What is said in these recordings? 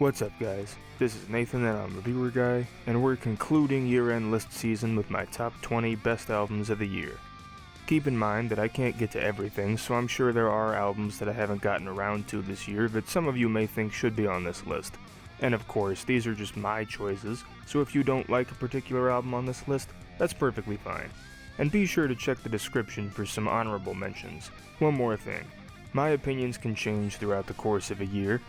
What's up guys, this is Nathan and I'm Reviewer Guy, and we're concluding year-end list season with my top 20 best albums of the year. Keep in mind that I can't get to everything, so I'm sure there are albums that I haven't gotten around to this year that some of you may think should be on this list. And of course, these are just my choices, so if you don't like a particular album on this list, that's perfectly fine. And be sure to check the description for some honorable mentions. One more thing, my opinions can change throughout the course of a year,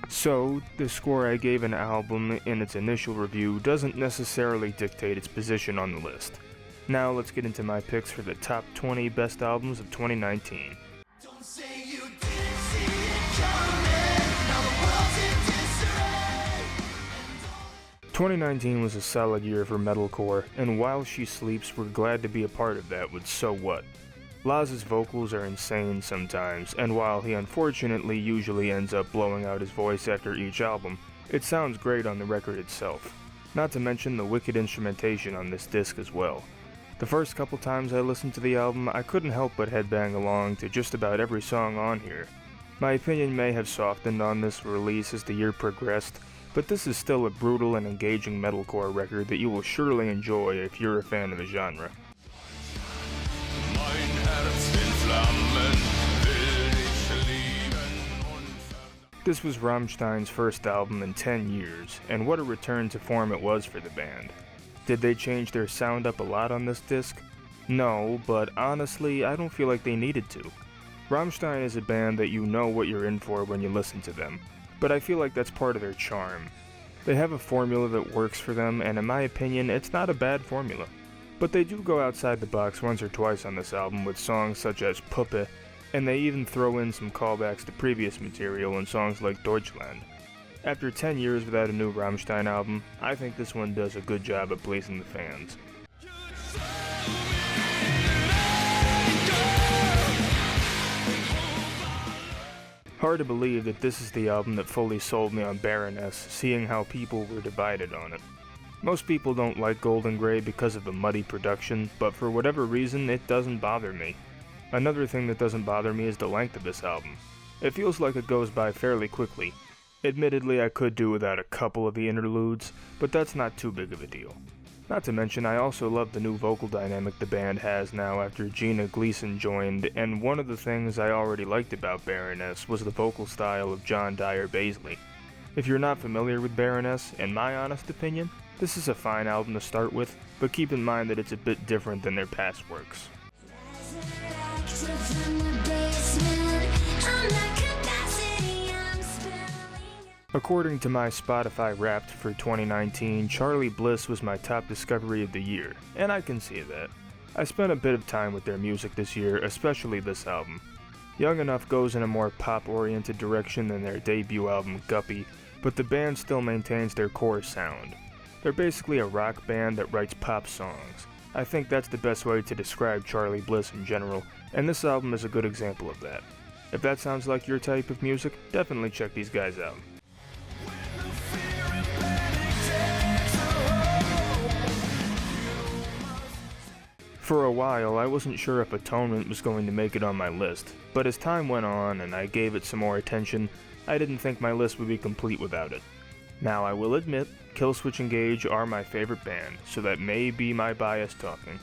so the score I gave an album in its initial review doesn't necessarily dictate its position on the list. Now let's get into my picks for the top 20 best albums of 2019. Don't say you didn't see it coming, now the world's in disarray. 2019 was a solid year for metalcore, and While She Sleeps, we're glad to be a part of that with So What. Laz's vocals are insane sometimes, and while he unfortunately usually ends up blowing out his voice after each album, it sounds great on the record itself. Not to mention the wicked instrumentation on this disc as well. The first couple times I listened to the album, I couldn't help but headbang along to just about every song on here. My opinion may have softened on this release as the year progressed, but this is still a brutal and engaging metalcore record that you will surely enjoy if you're a fan of the genre. This was Rammstein's first album in 10 years, and what a return to form it was for the band. Did they change their sound up a lot on this disc? No, but honestly, I don't feel like they needed to. Rammstein is a band that you know what you're in for when you listen to them, but I feel like that's part of their charm. They have a formula that works for them, and in my opinion, it's not a bad formula. But they do go outside the box once or twice on this album with songs such as Puppe, and they even throw in some callbacks to previous material in songs like Deutschland. After 10 years without a new Rammstein album, I think this one does a good job at pleasing the fans. Hard to believe that this is the album that fully sold me on Baroness, seeing how people were divided on it. Most people don't like Golden Grey because of the muddy production, but for whatever reason, it doesn't bother me. Another thing that doesn't bother me is the length of this album. It feels like it goes by fairly quickly. Admittedly, I could do without a couple of the interludes, but that's not too big of a deal. Not to mention, I also love the new vocal dynamic the band has now after Gina Gleason joined, and one of the things I already liked about Baroness was the vocal style of John Dyer Baisley. If you're not familiar with Baroness, in my honest opinion, this is a fine album to start with, but keep in mind that it's a bit different than their past works. According to my Spotify Wrapped for 2019, Charlie Bliss was my top discovery of the year, and I can see that. I spent a bit of time with their music this year, especially this album. Young Enough goes in a more pop-oriented direction than their debut album Guppy, but the band still maintains their core sound. They're basically a rock band that writes pop songs. I think that's the best way to describe Charlie Bliss in general, and this album is a good example of that. If that sounds like your type of music, definitely check these guys out. For a while, I wasn't sure if Atonement was going to make it on my list, but as time went on and I gave it some more attention, I didn't think my list would be complete without it. Now I will admit, Killswitch Engage are my favorite band, so that may be my bias talking,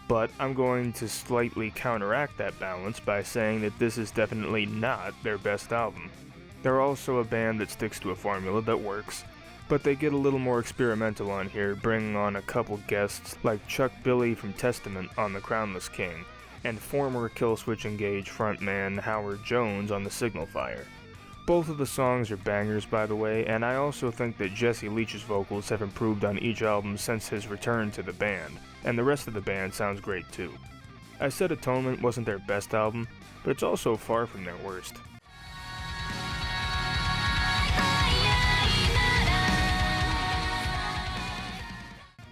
but I'm going to slightly counteract that balance by saying that this is definitely not their best album. They're also a band that sticks to a formula that works, but they get a little more experimental on here, bringing on a couple guests like Chuck Billy from Testament on The Crownless King, and former Killswitch Engage frontman Howard Jones on The Signal Fire. Both of the songs are bangers, by the way, and I also think that Jesse Leach's vocals have improved on each album since his return to the band, and the rest of the band sounds great too. I said Atonement wasn't their best album, but it's also far from their worst.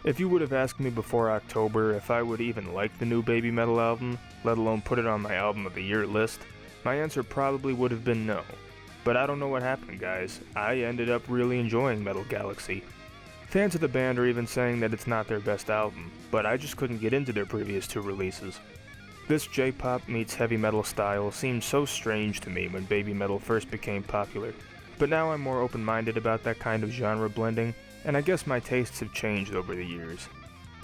If you would have asked me before October if I would even like the new Baby Metal album, let alone put it on my Album of the Year list, my answer probably would have been no. But I don't know what happened, guys. I ended up really enjoying Metal Galaxy. Fans of the band are even saying that it's not their best album, but I just couldn't get into their previous two releases. This J-pop meets heavy metal style seemed so strange to me when baby metal first became popular, but now I'm more open-minded about that kind of genre blending, and I guess my tastes have changed over the years.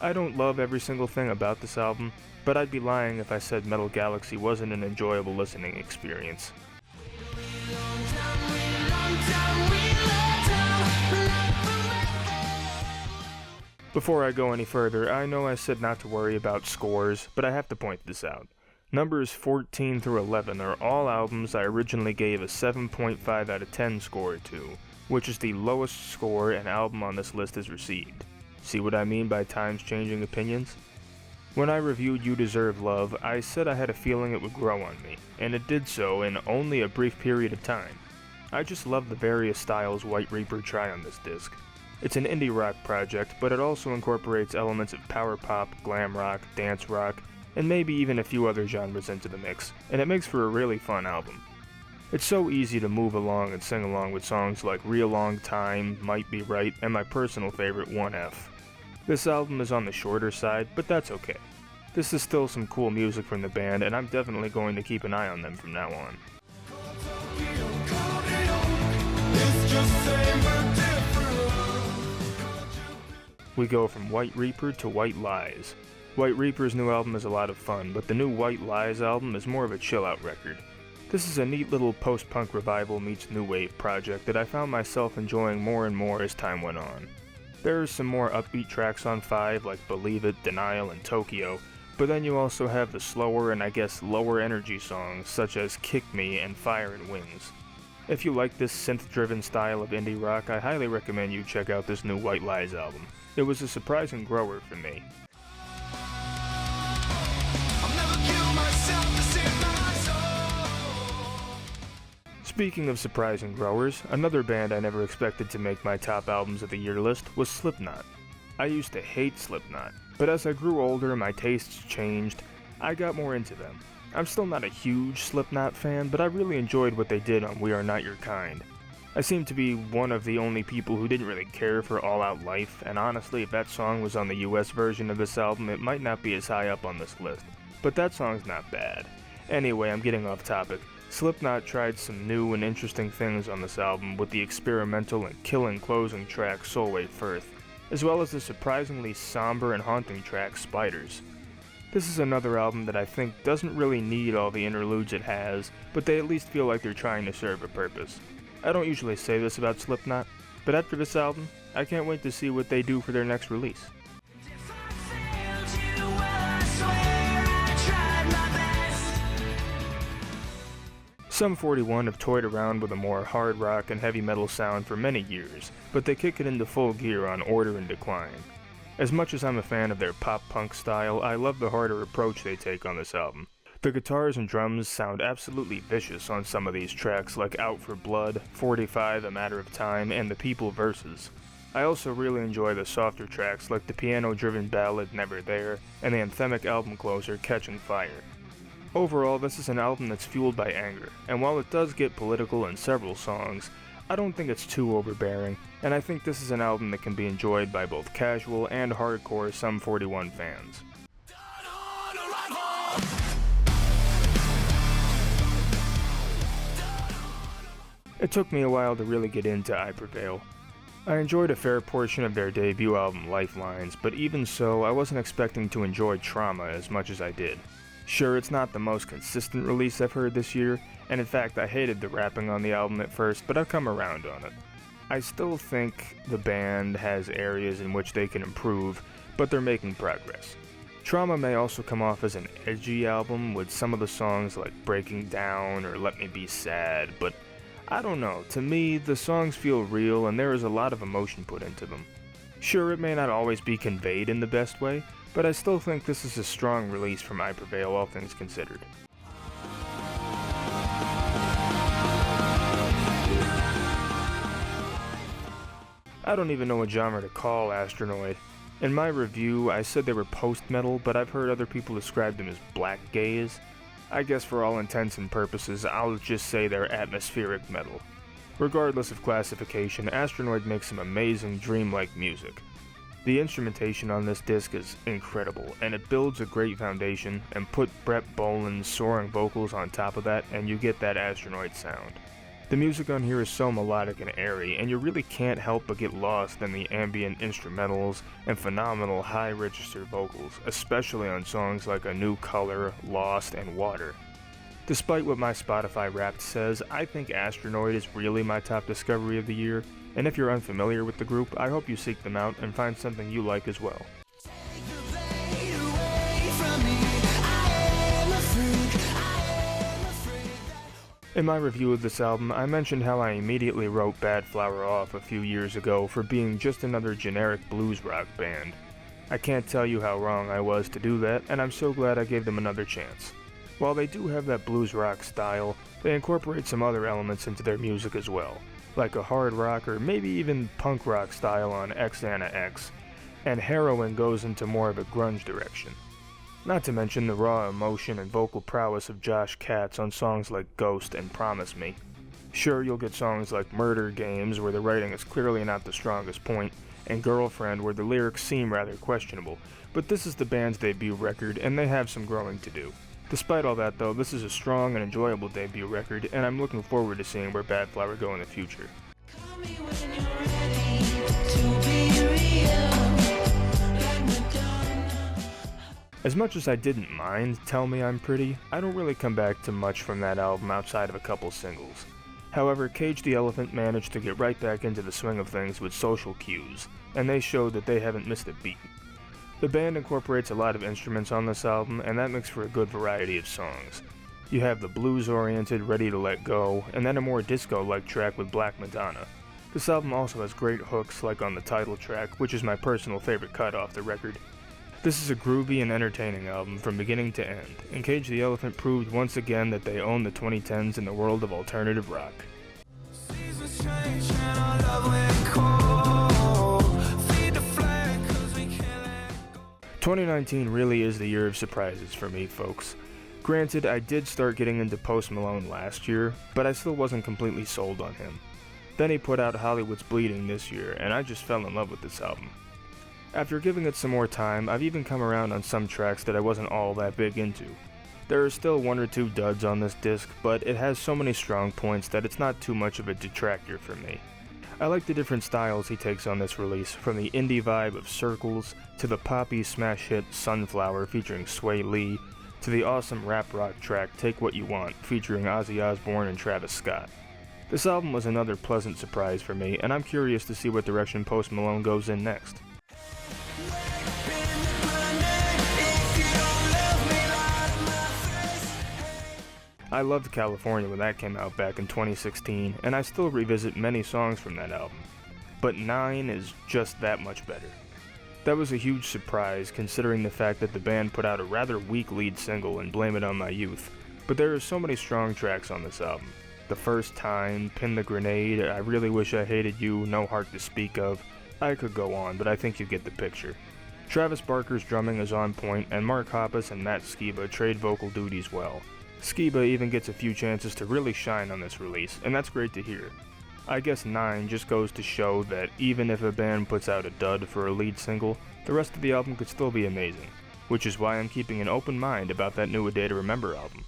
I don't love every single thing about this album, but I'd be lying if I said Metal Galaxy wasn't an enjoyable listening experience. Before I go any further, I know I said not to worry about scores, but I have to point this out. Numbers 14 through 11 are all albums I originally gave a 7.5 out of 10 score to, which is the lowest score an album on this list has received. See what I mean by times changing opinions? When I reviewed You Deserve Love, I said I had a feeling it would grow on me, and it did so in only a brief period of time. I just love the various styles White Reaper try on this disc. It's an indie rock project, but it also incorporates elements of power pop, glam rock, dance rock, and maybe even a few other genres into the mix, and it makes for a really fun album. It's so easy to move along and sing along with songs like Real Long Time, Might Be Right, and my personal favorite 1F. This album is on the shorter side, but that's okay. This is still some cool music from the band, and I'm definitely going to keep an eye on them from now on. We go from White Reaper to White Lies. White Reaper's new album is a lot of fun, but the new White Lies album is more of a chill-out record. This is a neat little post-punk revival meets new wave project that I found myself enjoying more and more as time went on. There are some more upbeat tracks on 5 like Believe It, Denial, and Tokyo, but then you also have the slower and I guess lower energy songs such as Kick Me and Fire and Wings. If you like this synth-driven style of indie rock, I highly recommend you check out this new White Lies album. It was a surprising grower for me. Speaking of surprising growers, another band I never expected to make my top albums of the year list was Slipknot. I used to hate Slipknot, but as I grew older and my tastes changed, I got more into them. I'm still not a huge Slipknot fan, but I really enjoyed what they did on We Are Not Your Kind. I seem to be one of the only people who didn't really care for All Out Life, and honestly, if that song was on the US version of this album, it might not be as high up on this list. But that song's not bad. Anyway, I'm getting off topic. Slipknot tried some new and interesting things on this album with the experimental and killing closing track Solway Firth, as well as the surprisingly somber and haunting track Spiders. This is another album that I think doesn't really need all the interludes it has, but they at least feel like they're trying to serve a purpose. I don't usually say this about Slipknot, but after this album, I can't wait to see what they do for their next release. Sum 41 have toyed around with a more hard rock and heavy metal sound for many years, but they kick it into full gear on Order and Decline. As much as I'm a fan of their pop-punk style, I love the harder approach they take on this album. The guitars and drums sound absolutely vicious on some of these tracks like Out for Blood, 45, A Matter of Time, and The People Verses. I also really enjoy the softer tracks like the piano-driven ballad Never There, and the anthemic album closer Catching Fire. Overall, this is an album that's fueled by anger, and while it does get political in several songs, I don't think it's too overbearing, and I think this is an album that can be enjoyed by both casual and hardcore Sum 41 fans. It took me a while to really get into I Prevail. I enjoyed a fair portion of their debut album Lifelines, but even so, I wasn't expecting to enjoy Trauma as much as I did. Sure, it's not the most consistent release I've heard this year, and in fact I hated the rapping on the album at first, but I've come around on it. I still think the band has areas in which they can improve, but they're making progress. Trauma may also come off as an edgy album with some of the songs like Breaking Down or Let Me Be Sad, but I don't know, to me the songs feel real and there is a lot of emotion put into them. Sure, it may not always be conveyed in the best way, but I still think this is a strong release from I Prevail, all things considered. I don't even know what genre to call Astronaut. In my review, I said they were post-metal, but I've heard other people describe them as black gaze. I guess for all intents and purposes, I'll just say they're atmospheric metal. Regardless of classification, Astronaut makes some amazing dreamlike music. The instrumentation on this disc is incredible, and it builds a great foundation, and put Brett Boland's soaring vocals on top of that, and you get that Astronaut sound. The music on here is so melodic and airy, and you really can't help but get lost in the ambient instrumentals and phenomenal high register vocals, especially on songs like A New Color, Lost, and Water. Despite what my Spotify Wrapped says, I think Astronaut is really my top discovery of the year, and if you're unfamiliar with the group, I hope you seek them out and find something you like as well. In my review of this album, I mentioned how I immediately wrote Bad Flower off a few years ago for being just another generic blues rock band. I can't tell you how wrong I was to do that, and I'm so glad I gave them another chance. While they do have that blues rock style, they incorporate some other elements into their music as well, like a hard rock or maybe even punk rock style on X, and Heroin goes into more of a grunge direction. Not to mention the raw emotion and vocal prowess of Josh Katz on songs like Ghost and Promise Me. Sure, you'll get songs like Murder Games, where the writing is clearly not the strongest point, and Girlfriend, where the lyrics seem rather questionable, but this is the band's debut record, and they have some growing to do. Despite all that though, this is a strong and enjoyable debut record, and I'm looking forward to seeing where Bad Flower go in the future. As much as I didn't mind Tell Me I'm Pretty, I don't really come back to much from that album outside of a couple singles. However, Cage the Elephant managed to get right back into the swing of things with Social Cues, and they showed that they haven't missed a beat. The band incorporates a lot of instruments on this album, and that makes for a good variety of songs. You have the blues-oriented Ready to Let Go, and then a more disco-like track with Black Madonna. This album also has great hooks like on the title track, which is my personal favorite cut off the record. This is a groovy and entertaining album from beginning to end, and Cage the Elephant proved once again that they own the 2010s in the world of alternative rock. 2019 really is the year of surprises for me, folks. Granted, I did start getting into Post Malone last year, but I still wasn't completely sold on him. Then he put out Hollywood's Bleeding this year, and I just fell in love with this album. After giving it some more time, I've even come around on some tracks that I wasn't all that big into. There are still one or two duds on this disc, but it has so many strong points that it's not too much of a detractor for me. I like the different styles he takes on this release, from the indie vibe of Circles, to the poppy smash hit Sunflower featuring Sway Lee, to the awesome rap rock track Take What You Want featuring Ozzy Osbourne and Travis Scott. This album was another pleasant surprise for me, and I'm curious to see what direction Post Malone goes in next. I loved California when that came out back in 2016, and I still revisit many songs from that album. But 9 is just that much better. That was a huge surprise considering the fact that the band put out a rather weak lead single in Blame It On My Youth, but there are so many strong tracks on this album. The First Time, Pin the Grenade, I Really Wish I Hated You, No Heart to Speak Of. I could go on, but I think you get the picture. Travis Barker's drumming is on point, and Mark Hoppus and Matt Skiba trade vocal duties well. Skiba even gets a few chances to really shine on this release, and that's great to hear. I guess 9 just goes to show that even if a band puts out a dud for a lead single, the rest of the album could still be amazing, which is why I'm keeping an open mind about that new A Day to Remember album.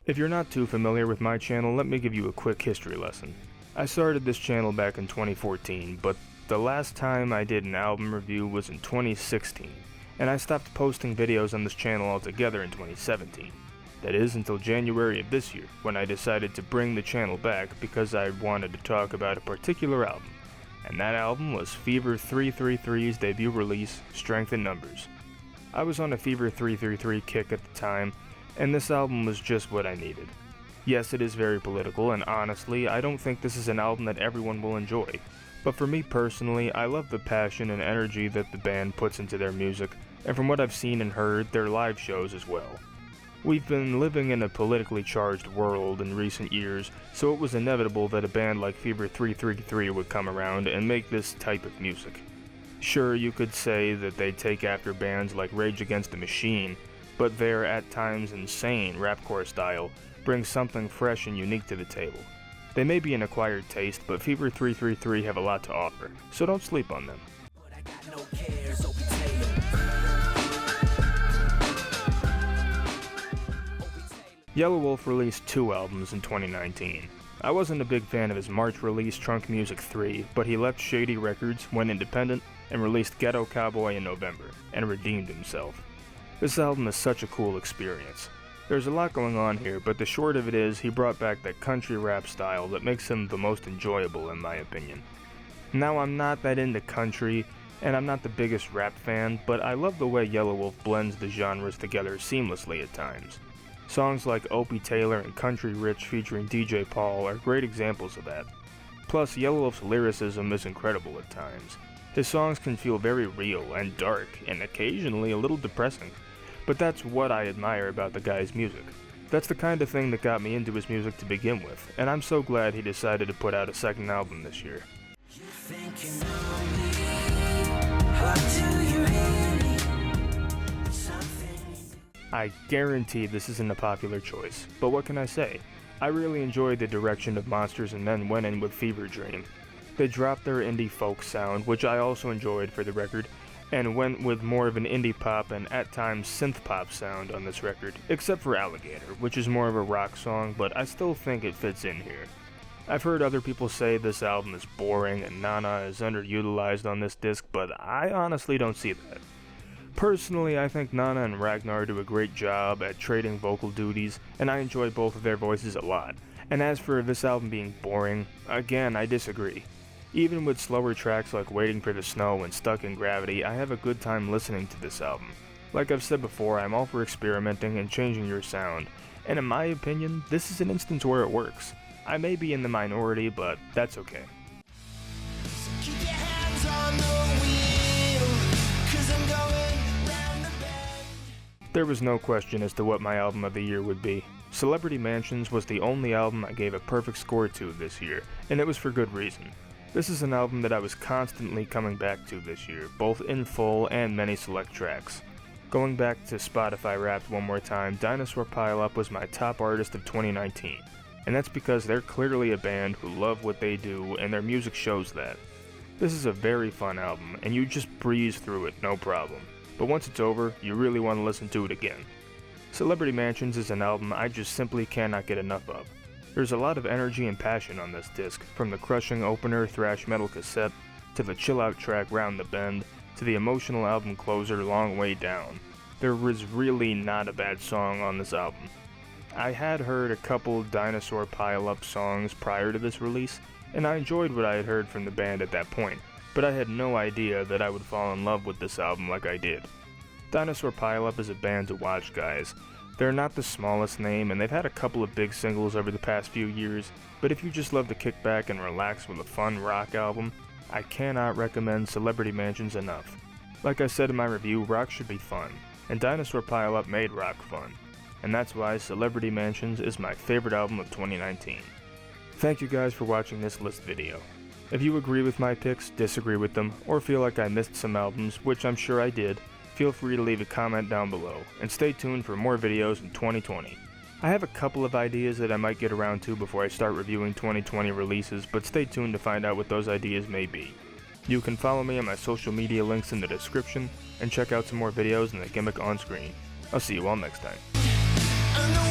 If you're not too familiar with my channel, let me give you a quick history lesson. I started this channel back in 2014, but the last time I did an album review was in 2016, and I stopped posting videos on this channel altogether in 2017. That is, until January of this year, when I decided to bring the channel back because I wanted to talk about a particular album, and that album was Fever 333's debut release, Strength in Numbers. I was on a Fever 333 kick at the time, and this album was just what I needed. Yes, it is very political, and honestly, I don't think this is an album that everyone will enjoy. But for me personally, I love the passion and energy that the band puts into their music, and from what I've seen and heard, their live shows as well. We've been living in a politically charged world in recent years, so it was inevitable that a band like Fever 333 would come around and make this type of music. Sure, you could say that they take after bands like Rage Against the Machine, but their at times insane rapcore style brings something fresh and unique to the table. They may be an acquired taste, but Fever 333 have a lot to offer, so don't sleep on them. Yelawolf released 2 albums in 2019. I wasn't a big fan of his March release Trunk Music 3, but he left Shady Records, went independent, and released Ghetto Cowboy in November, and redeemed himself. This album is such a cool experience. There's a lot going on here, but the short of it is he brought back that country rap style that makes him the most enjoyable in my opinion. Now I'm not that into country, and I'm not the biggest rap fan, but I love the way Yelawolf blends the genres together seamlessly at times. Songs like Opie Taylor and Country Rich featuring DJ Paul are great examples of that. Plus, Yelawolf's lyricism is incredible at times. His songs can feel very real and dark, and occasionally a little depressing. But that's what I admire about the guy's music. That's the kind of thing that got me into his music to begin with, and I'm so glad he decided to put out a second album this year. I guarantee this isn't a popular choice, but what can I say? I really enjoyed the direction of Monsters and Men went in with Fever Dream. They dropped their indie folk sound, which I also enjoyed for the record, and went with more of an indie pop and at times synth pop sound on this record, except for Alligator, which is more of a rock song, but I still think it fits in here. I've heard other people say this album is boring and Nana is underutilized on this disc, but I honestly don't see that. Personally, I think Nana and Ragnar do a great job at trading vocal duties, and I enjoy both of their voices a lot. And as for this album being boring, again, I disagree. Even with slower tracks like Waiting for the Snow and Stuck in Gravity, I have a good time listening to this album. Like I've said before, I'm all for experimenting and changing your sound, and in my opinion, this is an instance where it works. I may be in the minority, but that's okay. There was no question as to what my album of the year would be. Celebrity Mansions was the only album I gave a perfect score to this year, and it was for good reason. This is an album that I was constantly coming back to this year, both in full and many select tracks. Going back to Spotify Wrapped one more time, Dinosaur Pile Up was my top artist of 2019, and that's because they're clearly a band who love what they do and their music shows that. This is a very fun album, and you just breeze through it no problem. But once it's over, you really want to listen to it again. Celebrity Mansions is an album I just simply cannot get enough of. There's a lot of energy and passion on this disc, from the crushing opener thrash metal cassette, to the chill out track Round the Bend, to the emotional album closer Long Way Down. There was really not a bad song on this album. I had heard a couple Dinosaur Pile Up songs prior to this release, and I enjoyed what I had heard from the band at that point, but I had no idea that I would fall in love with this album like I did. Dinosaur Pile Up is a band to watch, guys. They're not the smallest name, and they've had a couple of big singles over the past few years, but if you just love to kick back and relax with a fun rock album, I cannot recommend Celebrity Mansions enough. Like I said in my review, rock should be fun, and Dinosaur Pile Up made rock fun, and that's why Celebrity Mansions is my favorite album of 2019. Thank you guys for watching this list video. If you agree with my picks, disagree with them, or feel like I missed some albums, which I'm sure I did, feel free to leave a comment down below, and stay tuned for more videos in 2020. I have a couple of ideas that I might get around to before I start reviewing 2020 releases, but stay tuned to find out what those ideas may be. You can follow me on my social media links in the description, and check out some more videos in the gimmick on screen. I'll see you all next time.